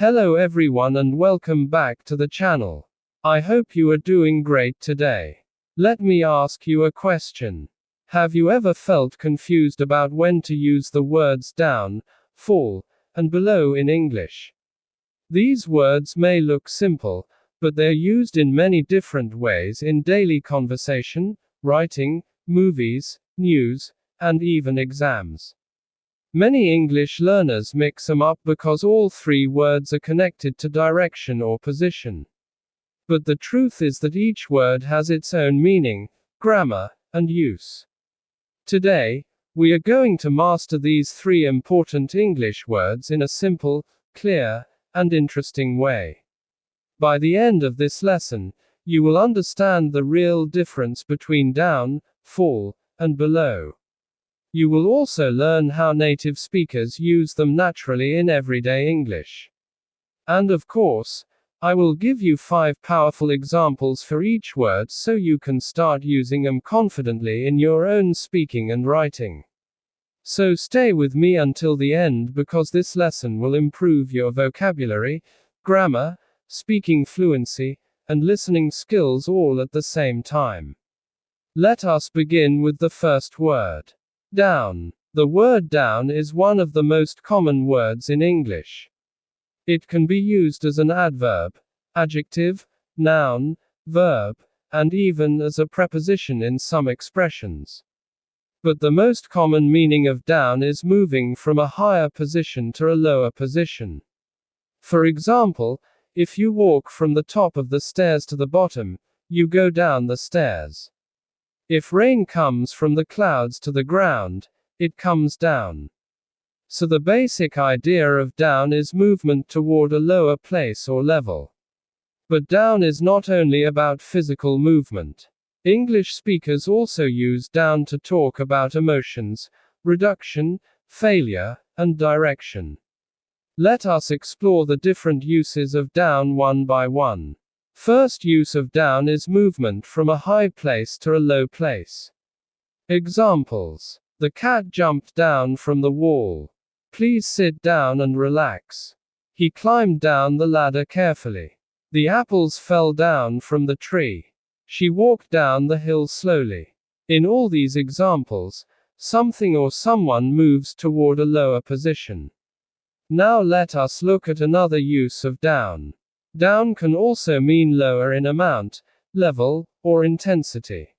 Hello everyone and welcome back to the channel. I hope you are doing great today. Let me ask you a question. Have you ever felt confused about when to use the words down, fall, and below in English? These words may look simple, but they're used in many different ways in daily conversation, writing, movies, news, and even exams. Many English learners mix them up because all three words are connected to direction or position. But the truth is that each word has its own meaning, grammar, and use. Today, we are going to master these three important English words in a simple, clear, and interesting way. By the end of this lesson, you will understand the real difference between down, fall, and below. You will also learn how native speakers use them naturally in everyday English. And of course, I will give you 5 powerful examples for each word so you can start using them confidently in your own speaking and writing. So stay with me until the end because this lesson will improve your vocabulary, grammar, speaking fluency, and listening skills all at the same time. Let us begin with the first word. Down. The word down is one of the most common words in English. It can be used as an adverb, adjective, noun, verb, and even as a preposition in some expressions. But the most common meaning of down is moving from a higher position to a lower position. For example, if you walk from the top of the stairs to the bottom, you go down the stairs. If rain comes from the clouds to the ground, it comes down. So the basic idea of down is movement toward a lower place or level. But down is not only about physical movement. English speakers also use down to talk about emotions, reduction, failure, and direction. Let us explore the different uses of down one by one. First use of down is movement from a high place to a low place. Examples. The cat jumped down from the wall. Please sit down and relax. He climbed down the ladder carefully. The apples fell down from the tree. She walked down the hill slowly. In all these examples, something or someone moves toward a lower position. Now let us look at another use of down. Down can also mean lower in amount, level, or intensity.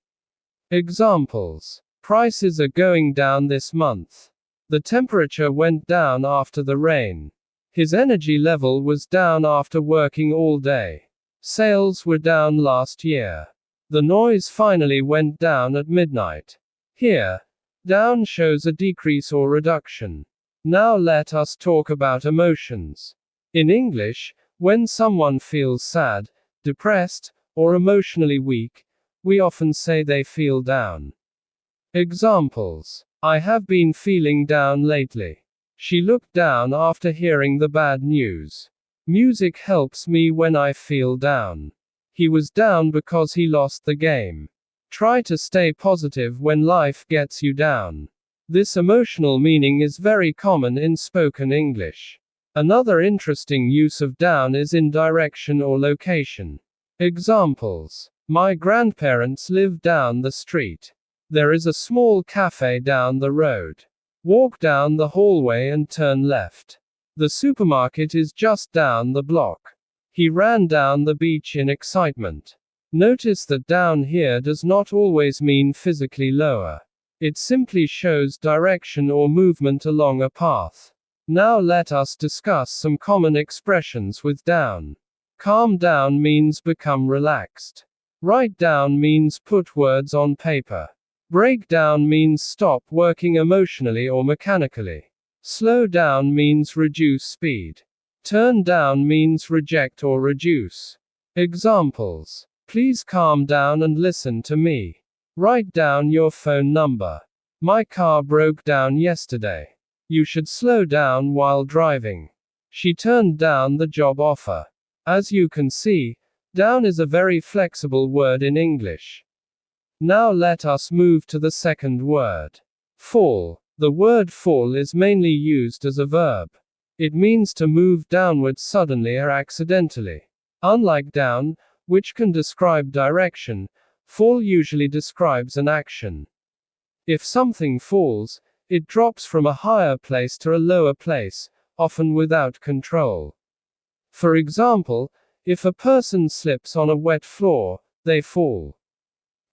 Examples. Prices are going down this month. The temperature went down after the rain. His energy level was down after working all day. Sales were down last year. The noise finally went down at midnight. Here, down shows a decrease or reduction. Now let us talk about emotions. In English, when someone feels sad, depressed, or emotionally weak, we often say they feel down. Examples. I have been feeling down lately. She looked down after hearing the bad news. Music helps me when I feel down. He was down because he lost the game. Try to stay positive when life gets you down. This emotional meaning is very common in spoken English. Another interesting use of down is in direction or location. Examples. My grandparents live down the street. There is a small cafe down the road. Walk down the hallway and turn left. The supermarket is just down the block. He ran down the beach in excitement. Notice that down here does not always mean physically lower. It simply shows direction or movement along a path. Now let us discuss some common expressions with down. Calm down means become relaxed. Write down means put words on paper. Break down means stop working emotionally or mechanically. Slow down means reduce speed. Turn down means reject or reduce. Examples. Please calm down and listen to me. Write down your phone number. My car broke down yesterday. You should slow down while driving. She turned down the job offer. As you can see, down is a very flexible word in English. Now let us move to the second word. Fall. The word fall is mainly used as a verb. It means to move downward suddenly or accidentally. Unlike down, which can describe direction, fall usually describes an action. If something falls, it drops from a higher place to a lower place, often without control. For example, if a person slips on a wet floor, they fall.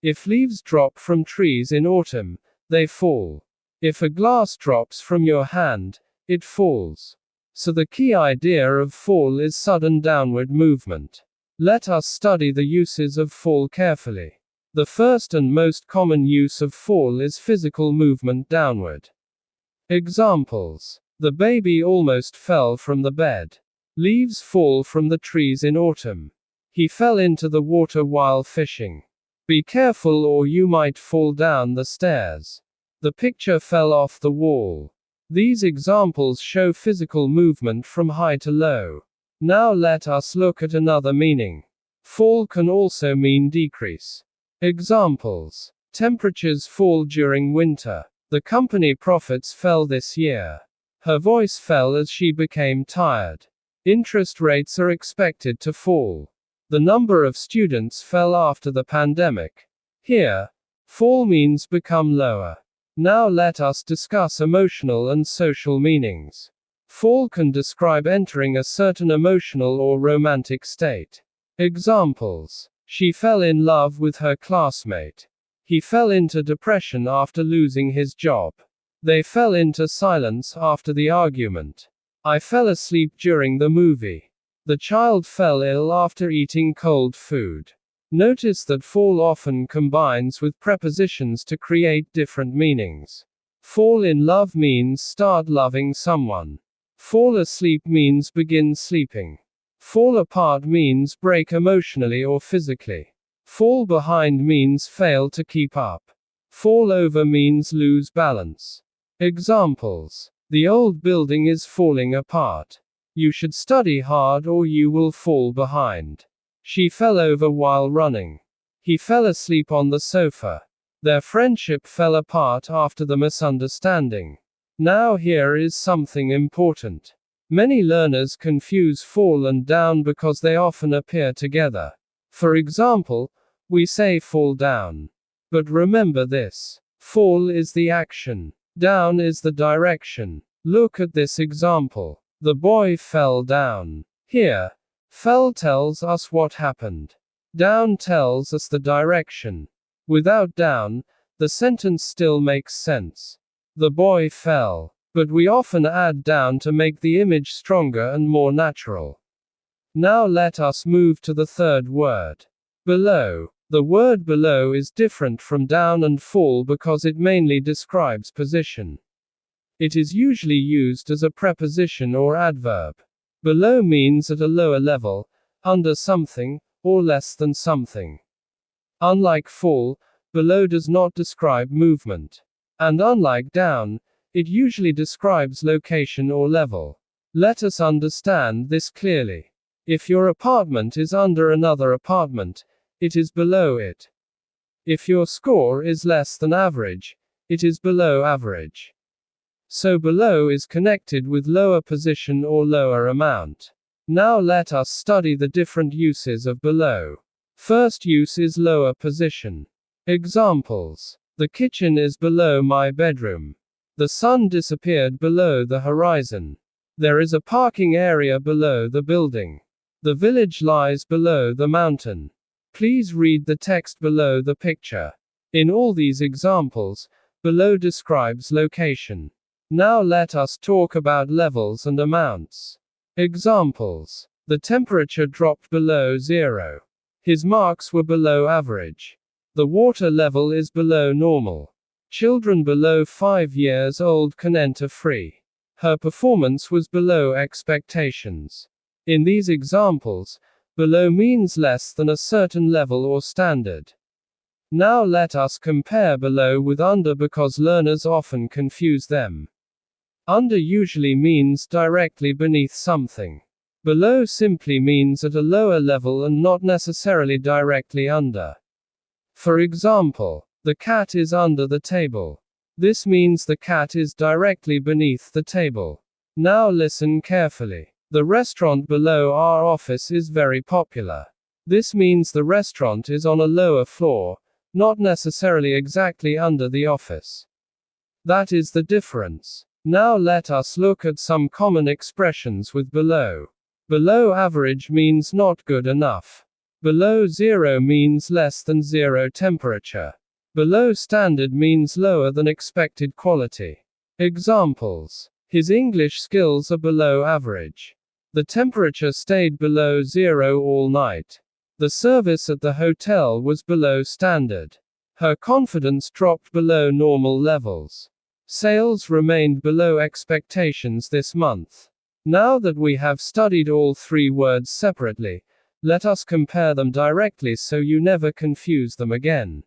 If leaves drop from trees in autumn, they fall. If a glass drops from your hand, it falls. So the key idea of fall is sudden downward movement. Let us study the uses of fall carefully. The first and most common use of fall is physical movement downward. Examples. The baby almost fell from the bed. Leaves fall from the trees in autumn. He fell into the water while fishing. Be careful or you might fall down the stairs. The picture fell off the wall. These examples show physical movement from high to low. Now let us look at another meaning. Fall can also mean decrease. Examples. Temperatures fall during winter. The company profits fell this year. Her voice fell as she became tired. Interest rates are expected to fall. The number of students fell after the pandemic. Here, fall means become lower. Now let us discuss emotional and social meanings. Fall can describe entering a certain emotional or romantic state. Examples. She fell in love with her classmate. He fell into depression after losing his job. They fell into silence after the argument. I fell asleep during the movie. The child fell ill after eating cold food. Notice that fall often combines with prepositions to create different meanings. Fall in love means start loving someone. Fall asleep means begin sleeping. Fall apart means break emotionally or physically. Fall behind means fail to keep up. Fall over means lose balance. Examples. The old building is falling apart. You should study hard or you will fall behind. She fell over while running. He fell asleep on the sofa. Their friendship fell apart after the misunderstanding. Now here is something important. Many learners confuse fall and down because they often appear together. For example, we say fall down. But remember this. Fall is the action. Down is the direction. Look at this example. The boy fell down. Here, fell tells us what happened. Down tells us the direction. Without down, the sentence still makes sense. The boy fell. But we often add down to make the image stronger and more natural. Now let us move to the third word. Below. The word below is different from down and fall because it mainly describes position. It is usually used as a preposition or adverb. Below means at a lower level, under something, or less than something. Unlike fall, below does not describe movement. And unlike down, it usually describes location or level. Let us understand this clearly. If your apartment is under another apartment, it is below it. If your score is less than average, it is below average. So below is connected with lower position or lower amount. Now let us study the different uses of below. First use is lower position. Examples. The kitchen is below my bedroom. The sun disappeared below the horizon. There is a parking area below the building. The village lies below the mountain. Please read the text below the picture. In all these examples, below describes location. Now let us talk about levels and amounts. Examples. The temperature dropped below zero. His marks were below average. The water level is below normal. Children below 5 years old can enter free. Her performance was below expectations. In these examples, below means less than a certain level or standard. Now let us compare below with under because learners often confuse them. Under usually means directly beneath something. Below simply means at a lower level and not necessarily directly under. For example, the cat is under the table. This means the cat is directly beneath the table. Now listen carefully. The restaurant below our office is very popular. This means the restaurant is on a lower floor, not necessarily exactly under the office. That is the difference. Now let us look at some common expressions with below. Below average means not good enough. Below zero means less than zero temperature. Below standard means lower than expected quality. Examples. His English skills are below average. The temperature stayed below zero all night. The service at the hotel was below standard. Her confidence dropped below normal levels. Sales remained below expectations this month. Now that we have studied all three words separately, let us compare them directly so you never confuse them again.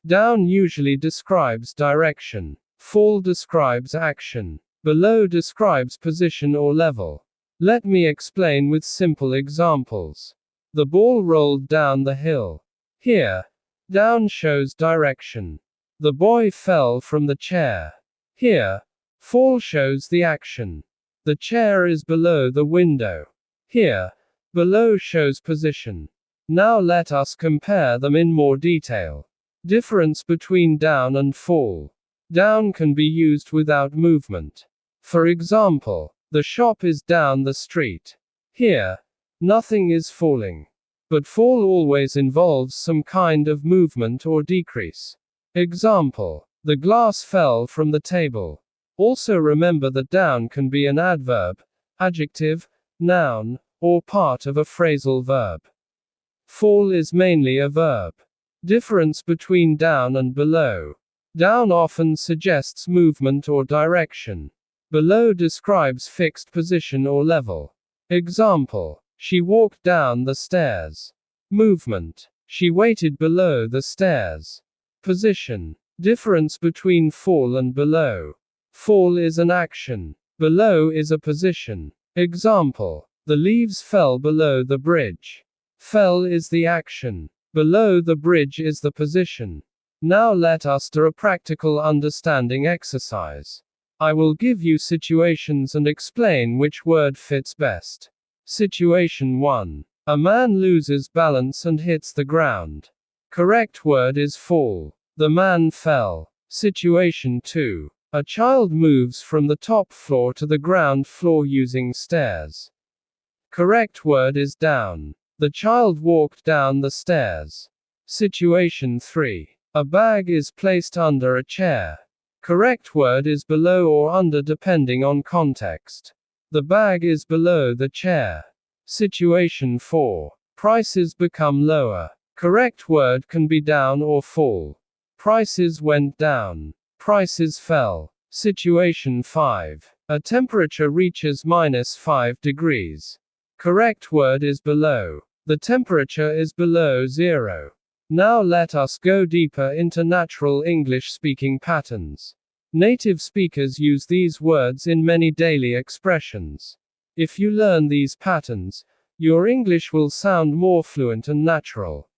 Down usually describes direction. Fall describes action. Below describes position or level. Let me explain with simple examples. The ball rolled down the hill. Here, down shows direction. The boy fell from the chair. Here, fall shows the action. The chair is below the window. Here, below shows position. Now let us compare them in more detail. Difference between down and fall. Down can be used without movement. For example, the shop is down the street. Here, nothing is falling. But fall always involves some kind of movement or decrease. Example, the glass fell from the table. Also remember that down can be an adverb, adjective, noun, or part of a phrasal verb. Fall is mainly a verb. Difference between down and below. Down often suggests movement or direction. Below describes fixed position or level. Example, she walked down the stairs. Movement. She waited below the stairs. Position. Difference between fall and below. Fall is an action. Below is a position. Example, the leaves fell below the bridge. Fell is the action. Below the bridge is the position. Now let us do a practical understanding exercise. I will give you situations and explain which word fits best. Situation 1. A man loses balance and hits the ground. Correct word is fall. The man fell. Situation 2. A child moves from the top floor to the ground floor using stairs. Correct word is down. The child walked down the stairs. Situation 3. A bag is placed under a chair. Correct word is below or under depending on context. The bag is below the chair. Situation 4. Prices become lower. Correct word can be down or fall. Prices went down. Prices fell. Situation 5. A temperature reaches -5 degrees. Correct word is below. The temperature is below zero. Now let us go deeper into natural English speaking patterns. Native speakers use these words in many daily expressions. If you learn these patterns, your English will sound more fluent and natural.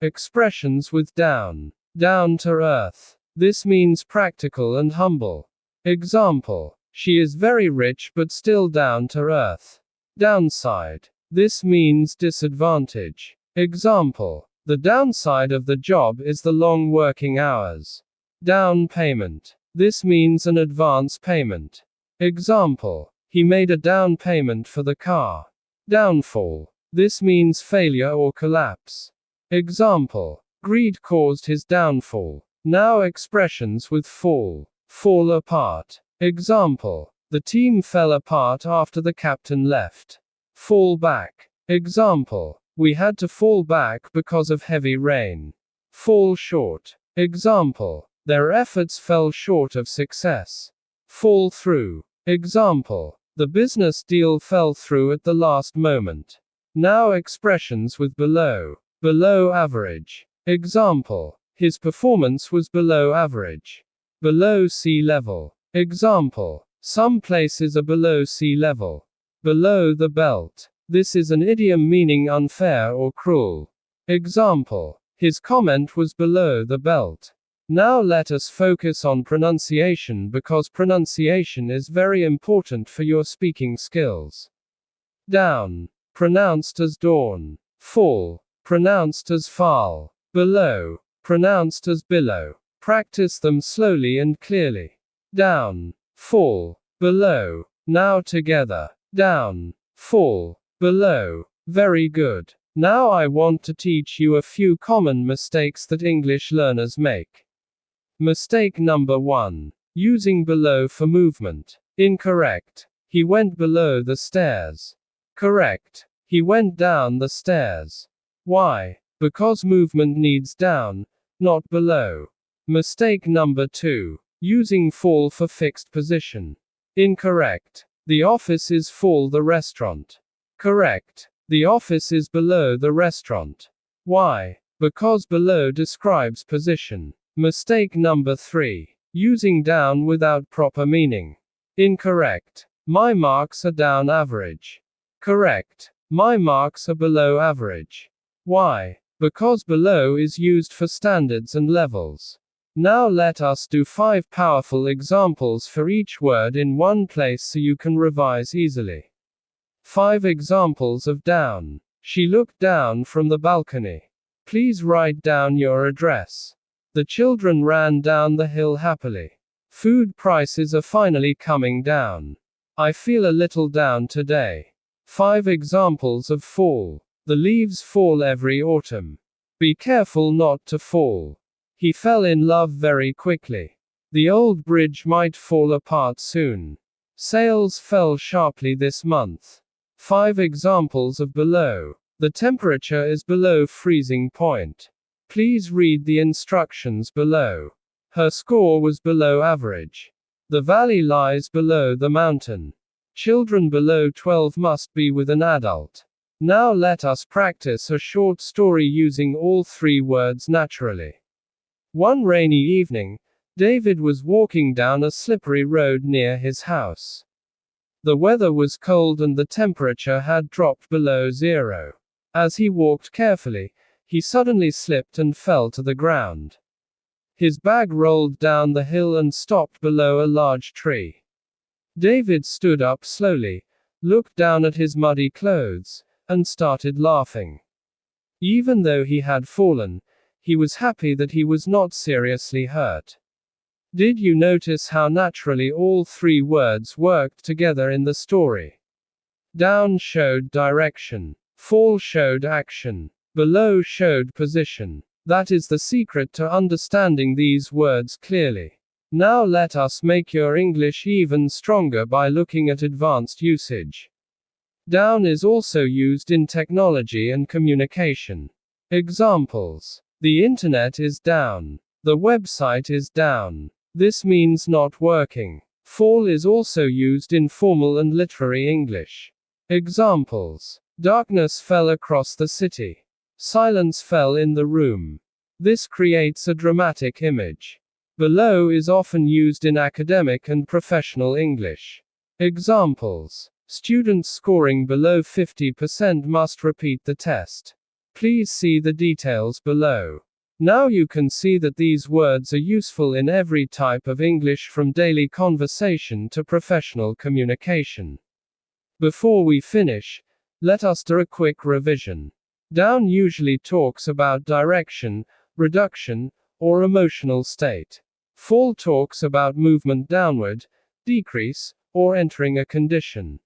Expressions with down. Down to earth. This means practical and humble. Example, she is very rich but still down to earth. Downside. This means disadvantage. Example, the downside of the job is the long working hours. Down payment. This means an advance payment. Example, he made a down payment for the car. Downfall. This means failure or collapse. Example, greed caused his downfall. Now expressions with fall. Fall apart. Example, the team fell apart after the captain left. Fall back. Example, we had to fall back because of heavy rain. Fall short. Example, their efforts fell short of success. Fall through. Example, the business deal fell through at the last moment. Now expressions with below. Below average. Example, his performance was below average. Below sea level. Example, some places are below sea level. Below the belt. This is an idiom meaning unfair or cruel. Example, his comment was below the belt. Now let us focus on pronunciation because pronunciation is very important for your speaking skills. Down, pronounced as dawn. Fall, pronounced as fall. Below, pronounced as billow. Practice them slowly and clearly. Down, fall, below. Now together. Down, fall, below. Very good. Now I want to teach you a few common mistakes that English learners make. Mistake number 1. Using below for movement. Incorrect. He went below the stairs. Correct. He went down the stairs. Why? Because movement needs down, not below. Mistake number 2. Using fall for fixed position. Incorrect. The office is fall the restaurant. Correct. The office is below the restaurant. Why? Because below describes position. Mistake number 3. Using down without proper meaning. Incorrect. My marks are down average. Correct. My marks are below average. Why? Because below is used for standards and levels. Now let us do 5 powerful examples for each word in one place so you can revise easily. 5 examples of down. She looked down from the balcony. Please write down your address. The children ran down the hill happily. Food prices are finally coming down. I feel a little down today. 5 examples of fall. The leaves fall every autumn. Be careful not to fall. He fell in love very quickly. The old bridge might fall apart soon. Sales fell sharply this month. 5 examples of below. The temperature is below freezing point. Please read the instructions below. Her score was below average. The valley lies below the mountain. Children below 12 must be with an adult. Now let us practice a short story using all 3 words naturally. One rainy evening, David was walking down a slippery road near his house. The weather was cold and the temperature had dropped below 0. As he walked carefully, he suddenly slipped and fell to the ground. His bag rolled down the hill and stopped below a large tree. David stood up slowly, looked down at his muddy clothes, and started laughing. Even though he had fallen, he was happy that he was not seriously hurt. Did you notice how naturally all 3 words worked together in the story? Down showed direction. Fall showed action. Below showed position. That is the secret to understanding these words clearly. Now let us make your English even stronger by looking at advanced usage. Down is also used in technology and communication. Examples. The internet is down. The website is down. This means not working. Fall is also used in formal and literary English. Examples. Darkness fell across the city. Silence fell in the room. This creates a dramatic image. Below is often used in academic and professional English. Examples. Students scoring below 50% must repeat the test. Please see the details below. Now you can see that these words are useful in every type of English from daily conversation to professional communication. Before we finish, let us do a quick revision. Down usually talks about direction, reduction, or emotional state. Fall talks about movement downward, decrease, or entering a condition.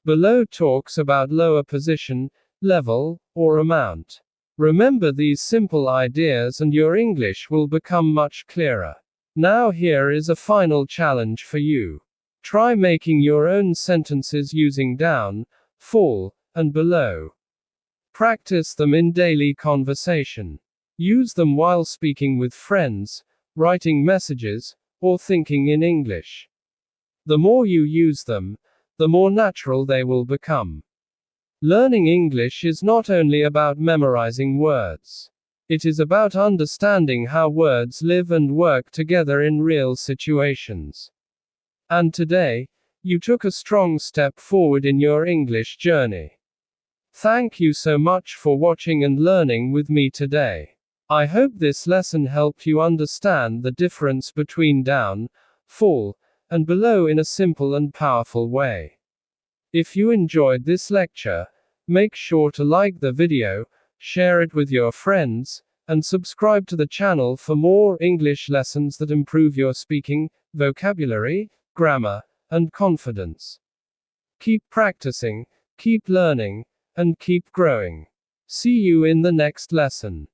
Below talks about lower position, level, or amount. Remember these simple ideas and your English will become much clearer. Now here is a final challenge for you. Try making your own sentences using down, fall, and below. Practice them in daily conversation. Use them while speaking with friends, writing messages, or thinking in English. The more you use them, the more natural they will become. Learning English is not only about memorizing words. It is about understanding how words live and work together in real situations. And today, you took a strong step forward in your English journey. Thank you so much for watching and learning with me today. I hope this lesson helped you understand the difference between down, fall, and below in a simple and powerful way. If you enjoyed this lecture, make sure to like the video, share it with your friends, and subscribe to the channel for more English lessons that improve your speaking, vocabulary, grammar, and confidence. Keep practicing, keep learning, and keep growing. See you in the next lesson.